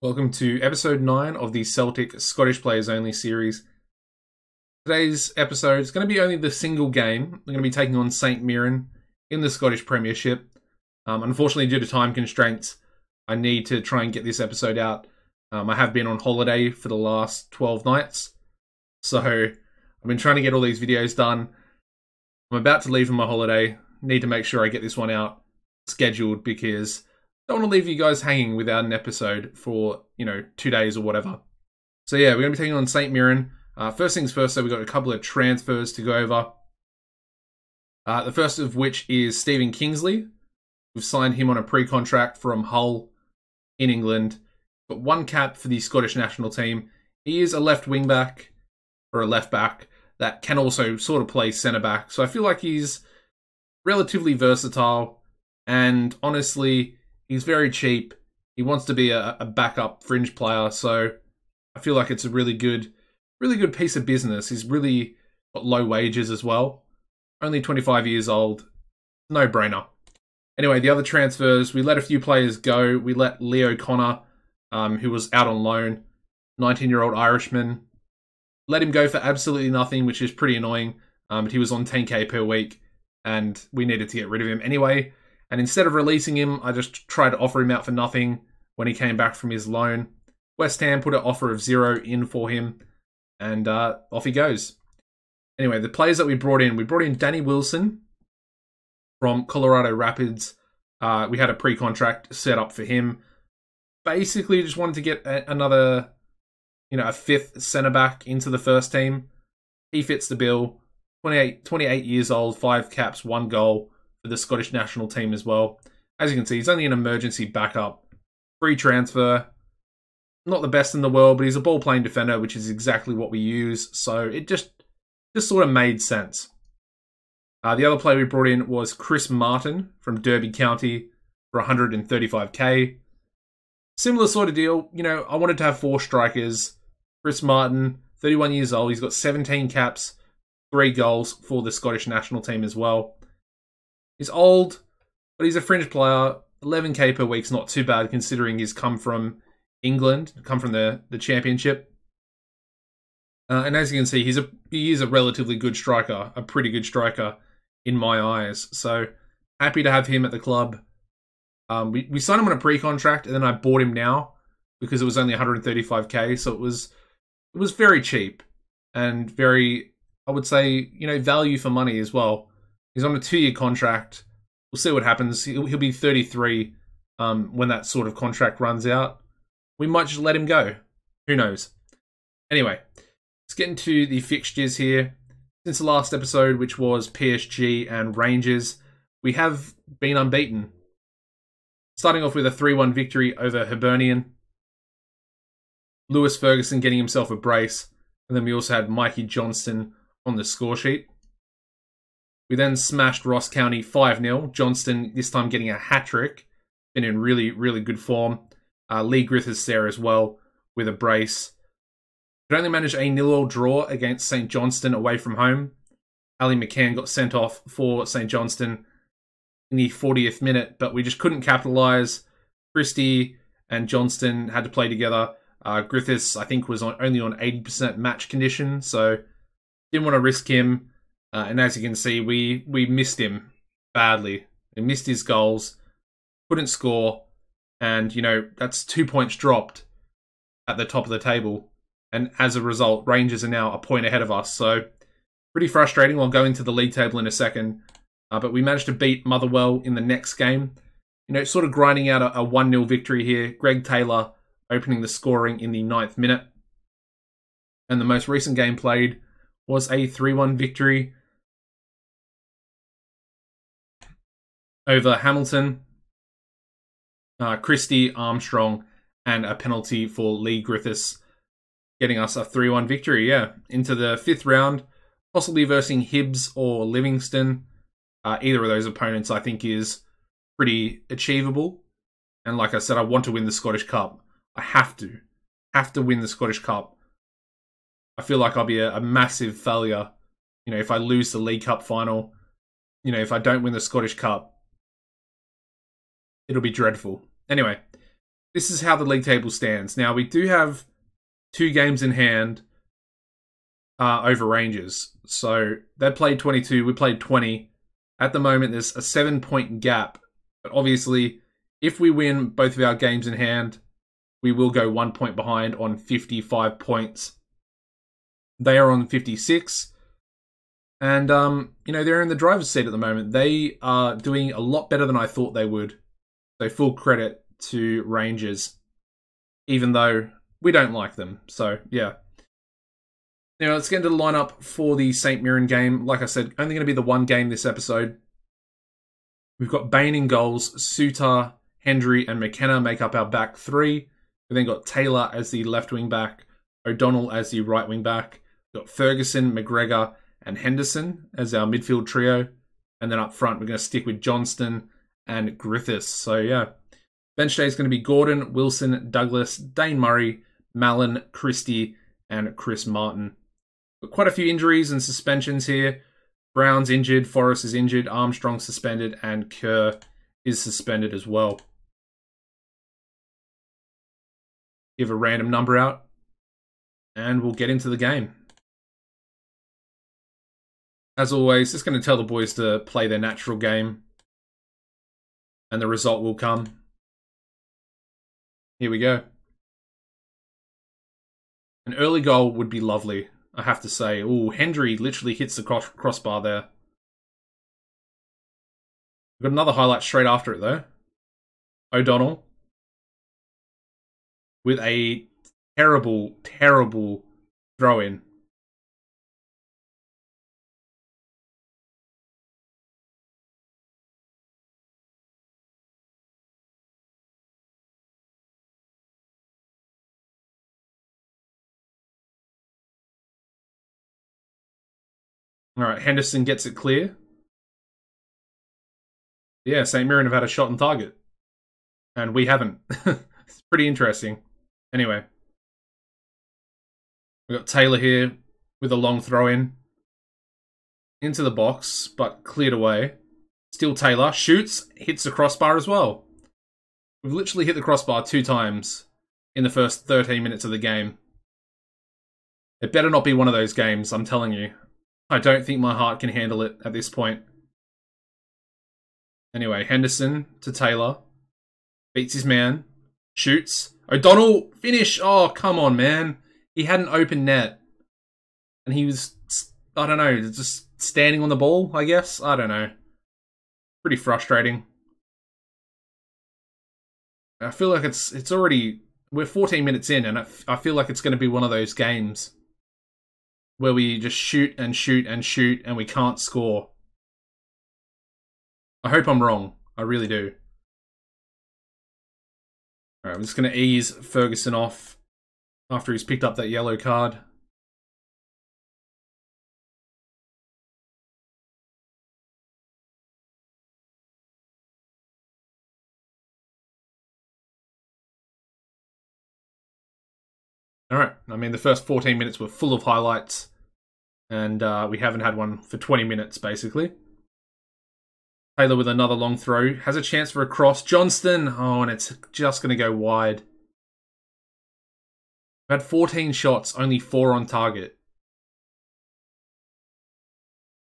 Welcome to episode 9 of the Celtic Scottish Players Only series. Today's episode is going to be only the single game. We're going to be taking on St Mirren in the Scottish Premiership. Unfortunately, due to time constraints, I need to try and get this episode out. I have been on holiday for the last 12 nights, so I've been trying to get all these videos done. I'm about to leave on my holiday. Need to make sure I get this one out scheduled because I don't want to leave you guys hanging without an episode for, 2 days or whatever. So yeah, we're going to be taking on St Mirren. First things first, so we've got a couple of transfers to go over. The first of which is Stephen Kingsley. We've signed him on a pre-contract from Hull in England. Got one cap for the Scottish national team. He is a left wing back, or a left back, that can also sort of play centre back. So I feel like he's relatively versatile, and honestly, he's very cheap. He wants to be a backup fringe player, so I feel like it's a really good piece of business. He's really got low wages as well. Only 25 years old. No-brainer. Anyway, the other transfers, we let a few players go. We let Leo Connor, who was out on loan, 19-year-old Irishman. Let him go for absolutely nothing, which is pretty annoying. But he was on 10k per week, and we needed to get rid of him anyway. And instead of releasing him, I just tried to offer him out for nothing when he came back from his loan. West Ham put an offer of 0 in for him, and off he goes. Anyway, the players that we brought in Danny Wilson from Colorado Rapids. We had a pre-contract set up for him. Basically, just wanted to get another, a fifth centre-back into the first team. He fits the bill. 28 years old, 5 caps, 1 goal. For the Scottish national team as well. As you can see, he's only an emergency backup. Free transfer. Not the best in the world, but he's a ball-playing defender, which is exactly what we use. So it just sort of made sense. The other player we brought in was Chris Martin from Derby County for 135k. Similar sort of deal. I wanted to have 4 strikers. Chris Martin, 31 years old. He's got 17 caps, 3 goals for the Scottish national team as well. He's old, but he's a fringe player. 11k per week's not too bad considering he's come from England, come from the Championship. And as you can see, he is a relatively good striker, a pretty good striker in my eyes. So happy to have him at the club. We signed him on a pre-contract, and then I bought him now because it was only 135k. So it was very cheap and very, I would say, value for money as well. He's on a 2-year contract. We'll see what happens. He'll be 33 when that sort of contract runs out. We might just let him go. Who knows? Anyway, let's get into the fixtures here. Since the last episode, which was PSG and Rangers, we have been unbeaten. Starting off with a 3-1 victory over Hibernian. Lewis Ferguson getting himself a brace. And then we also had Mikey Johnston on the score sheet. We then smashed Ross County 5-0. Johnston this time getting a hat-trick. Been in really, really good form. Lee Griffiths there as well with a brace. Could only manage a 0-0 draw against St Johnstone away from home. Ali McCann got sent off for St Johnstone in the 40th minute, but we just couldn't capitalise. Christie and Johnston had to play together. Griffiths, I think, was only on 80% match condition, so didn't want to risk him. And as you can see, we missed him badly. We missed his goals, couldn't score, and, that's 2 points dropped at the top of the table. And as a result, Rangers are now a point ahead of us. So pretty frustrating. I'll go into the league table in a second. But we managed to beat Motherwell in the next game. Sort of grinding out a 1-0 victory here. Greg Taylor opening the scoring in the 9th minute. And the most recent game played was a 3-1 victory over Hamilton, Christie, Armstrong, and a penalty for Lee Griffiths, getting us a 3-1 victory, into the 5th round, possibly versus Hibs or Livingston. Either of those opponents, I think, is pretty achievable. And like I said, I want to win the Scottish Cup. I have to win the Scottish Cup. I feel like I'll be a massive failure, if I lose the League Cup final, if I don't win the Scottish Cup. It'll be dreadful. Anyway, this is how the league table stands. Now, we do have 2 games in hand over Rangers. So they played 22, we played 20. At the moment, there's a 7-point gap. But obviously, if we win both of our games in hand, we will go 1 point behind on 55 points. They are on 56. And, they're in the driver's seat at the moment. They are doing a lot better than I thought they would. So full credit to Rangers, even though we don't like them. So, yeah. Now, let's get into the lineup for the St. Mirren game. Like I said, only going to be the one game this episode. We've got Bain in goals. Suter, Hendry, and McKenna make up our back 3. We've then got Taylor as the left wing back. O'Donnell as the right wing back. We've got Ferguson, McGregor, and Henderson as our midfield trio. And then up front, we're going to stick with Johnston and Griffiths. So, yeah. Bench day is going to be Gordon, Wilson, Douglas, Dane Murray, Mallon, Christie, and Chris Martin. Got quite a few injuries and suspensions here. Brown's injured, Forrest is injured, Armstrong suspended, and Kerr is suspended as well. Give a random number out, and we'll get into the game. As always, just going to tell the boys to play their natural game, and the result will come. Here we go. An early goal would be lovely, I have to say. Ooh, Hendry literally hits the crossbar there. We've got another highlight straight after it, though. O'Donnell. With a terrible, terrible throw-in. Alright, Henderson gets it clear. Yeah, St. Mirren have had a shot on target. And we haven't. It's pretty interesting. Anyway. We've got Taylor here with a long throw-in. Into the box, but cleared away. Still Taylor. Shoots. Hits the crossbar as well. We've literally hit the crossbar 2 times in the first 13 minutes of the game. It better not be one of those games, I'm telling you. I don't think my heart can handle it at this point. Anyway, Henderson to Taylor. Beats his man. Shoots. O'Donnell, finish! Oh, come on, man. He had an open net. And he was, I don't know, just standing on the ball, I guess? I don't know. Pretty frustrating. I feel like it's already... We're 14 minutes in, and I feel like it's going to be one of those games where we just shoot and shoot and shoot and we can't score. I hope I'm wrong. I really do. Alright, I'm just going to ease Ferguson off after he's picked up that yellow card. Alright, I mean, the first 14 minutes were full of highlights, and we haven't had one for 20 minutes, basically. Taylor with another long throw. Has a chance for a cross. Johnston! Oh, and it's just going to go wide. We've had 14 shots, only 4 on target.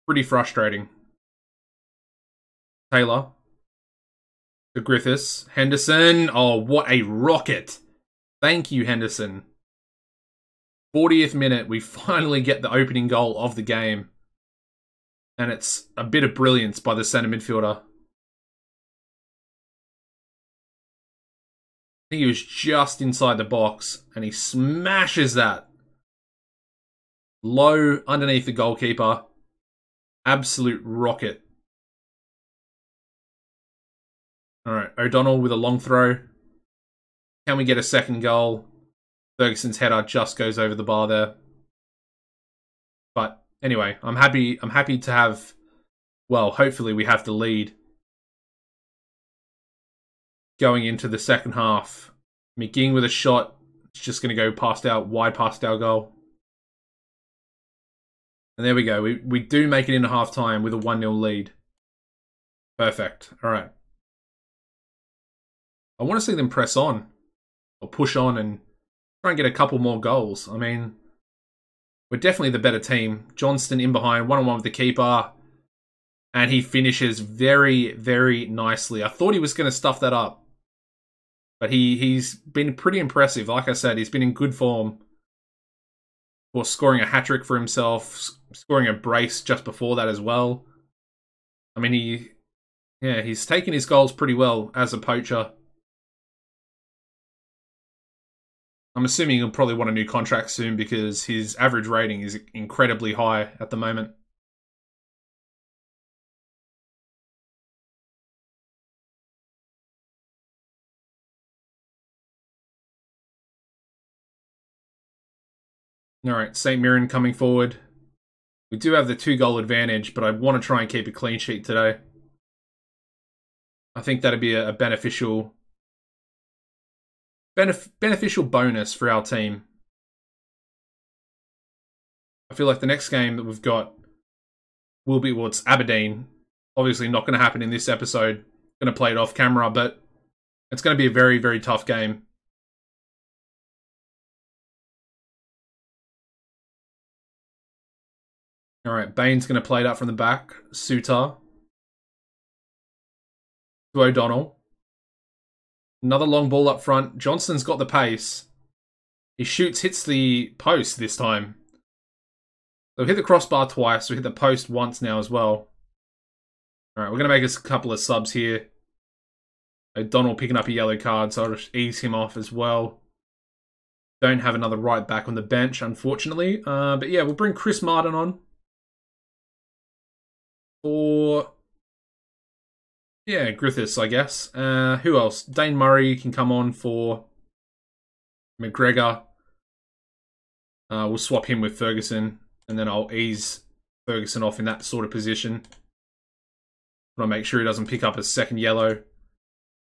Pretty frustrating. Taylor. To Griffiths. Henderson. Oh, what a rocket. Thank you, Henderson. 40th minute, we finally get the opening goal of the game. And it's a bit of brilliance by the centre midfielder. I think he was just inside the box, and he smashes that. Low, underneath the goalkeeper. Absolute rocket. Alright, O'Donnell with a long throw. Can we get a second goal? Ferguson's header just goes over the bar there. But anyway, I'm happy to have, well, hopefully we have the lead going into the second half. McGing with a shot. It's just going to go wide past our goal. And there we go. We do make it into half-time with a 1-0 lead. Perfect. All right. I want to see them press on. or push on and try and get a couple more goals. I mean, we're definitely the better team. Johnston in behind, one-on-one with the keeper. And he finishes very, very nicely. I thought he was going to stuff that up. But he's been pretty impressive. Like I said, he's been in good form for scoring a hat-trick for himself, scoring a brace just before that as well. I mean, he's taken his goals pretty well as a poacher. I'm assuming he'll probably want a new contract soon because his average rating is incredibly high at the moment. Alright, St. Mirren coming forward. We do have the 2-goal advantage, but I want to try and keep a clean sheet today. I think that'd be a beneficial bonus for our team. I feel like the next game that we've got will be, well, it's Aberdeen. Obviously not going to happen in this episode. Going to play it off camera, but it's going to be a very, very tough game. Alright, Bain's going to play it up from the back. Suter. To O'Donnell. Another long ball up front. Johnston's got the pace. He shoots, hits the post this time. So we hit the crossbar twice. We hit the post once now as well. Alright, we're going to make us a couple of subs here. O'Donnell picking up a yellow card, so I'll just ease him off as well. Don't have another right back on the bench, unfortunately. But yeah, we'll bring Chris Martin on. Or, yeah, Griffiths, I guess. Who else? Dane Murray can come on for McGregor. We'll swap him with Ferguson, and then I'll ease Ferguson off in that sort of position. I'll make sure he doesn't pick up a second yellow.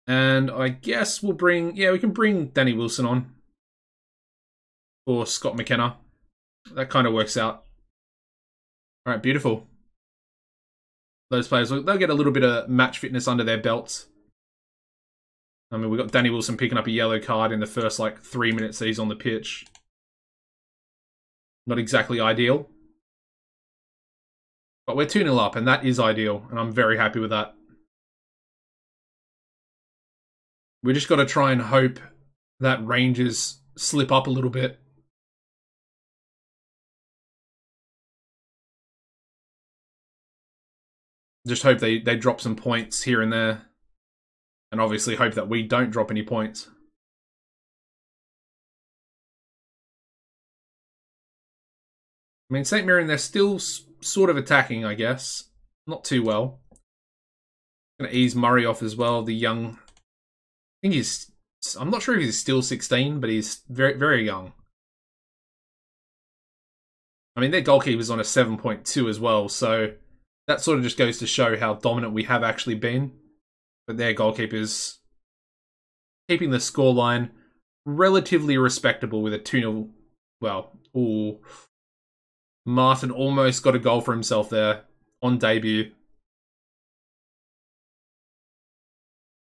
And I guess we'll bring, we can bring Danny Wilson on. Or Scott McKenna. That kind of works out. Alright, beautiful. Those players, they'll get a little bit of match fitness under their belts. I mean, we've got Danny Wilson picking up a yellow card in the first, 3 minutes that he's on the pitch. Not exactly ideal. But we're 2-0 up, and that is ideal, and I'm very happy with that. We just got to try and hope that Rangers slip up a little bit. Just hope they drop some points here and there. And obviously hope that we don't drop any points. I mean, St. Mirren, they're still sort of attacking, I guess. Not too well. Going to ease Murray off as well, the young... I think I'm not sure if he's still 16, but he's very, very young. I mean, their goalkeeper's on a 7.2 as well, so... That sort of just goes to show how dominant we have actually been. But their goalkeeper's keeping the scoreline relatively respectable with a 2-0. Well, ooh. Martin almost got a goal for himself there on debut.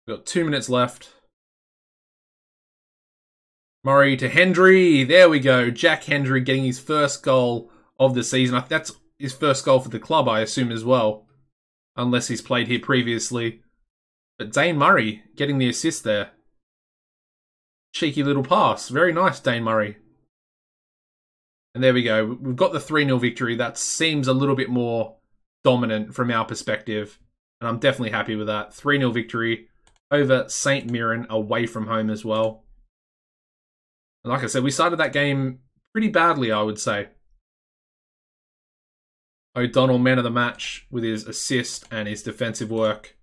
We've got 2 minutes left. Murray to Hendry. There we go. Jack Hendry getting his first goal of the season. That's his first goal for the club, I assume, as well. Unless he's played here previously. But Dane Murray getting the assist there. Cheeky little pass. Very nice, Dane Murray. And there we go. We've got the 3-0 victory. That seems a little bit more dominant from our perspective. And I'm definitely happy with that. 3-0 victory over St. Mirren away from home as well. And like I said, we started that game pretty badly, I would say. O'Donnell, man of the match with his assist and his defensive work.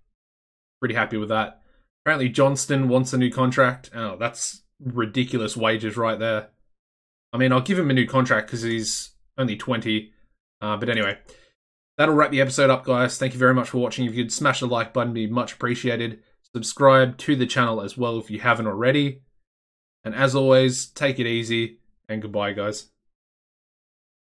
Pretty happy with that. Apparently Johnston wants a new contract. Oh, that's ridiculous wages right there. I mean, I'll give him a new contract because he's only 20. But anyway, that'll wrap the episode up, guys. Thank you very much for watching. If you could smash the like button, it'd be much appreciated. Subscribe to the channel as well if you haven't already. And as always, take it easy and goodbye, guys.